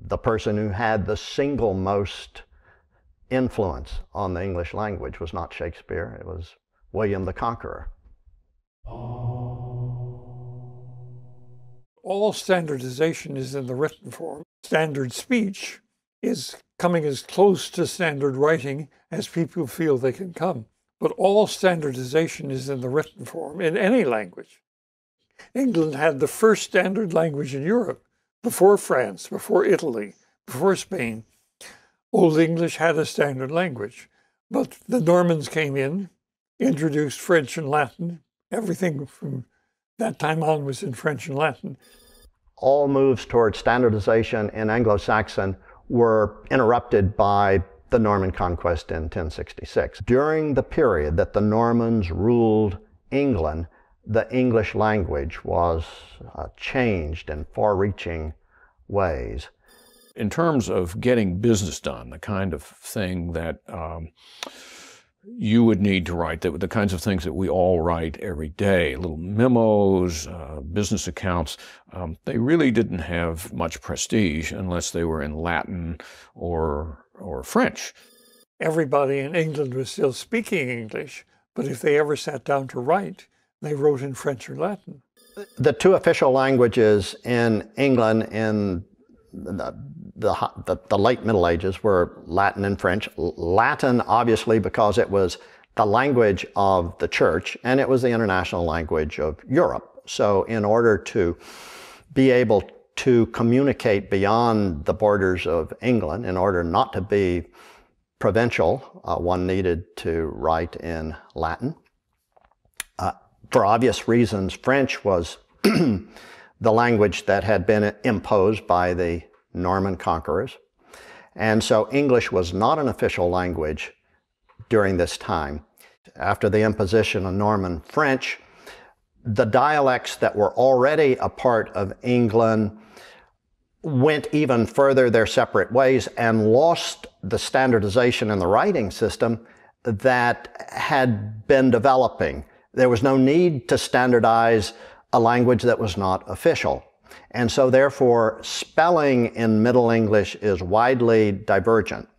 the person who had the single most influence on the English language was not Shakespeare, it was William the Conqueror. All standardization is in the written form. Standard speech is coming as close to standard writing as people feel they can come. But all standardization is in the written form in any language. England had the first standard language in Europe, before France, before Italy, before Spain. Old English had a standard language, but the Normans came in, introduced French and Latin. Everything from that time on was in French and Latin. All moves toward standardization in Anglo-Saxon were interrupted by the Norman conquest in 1066. During the period that the Normans ruled England, the English language was changed in far-reaching ways. In terms of getting business done, the kind of thing that you would need to write, the kinds of things that we all write every day, little memos, business accounts, they really didn't have much prestige unless they were in Latin or French. Everybody in England was still speaking English, but if they ever sat down to write, they wrote in French or Latin. The two official languages in England in the late Middle Ages were Latin and French. Latin, obviously, because it was the language of the church and it was the international language of Europe. So in order to be able to communicate beyond the borders of England, in order not to be provincial, one needed to write in Latin. For obvious reasons, French was the language that had been imposed by the Norman conquerors. And so English was not an official language during this time. After the imposition of Norman French, the dialects that were already a part of England went even further their separate ways and lost the standardization in the writing system that had been developing. There was no need to standardize a language that was not official. And so therefore, spelling in Middle English is widely divergent.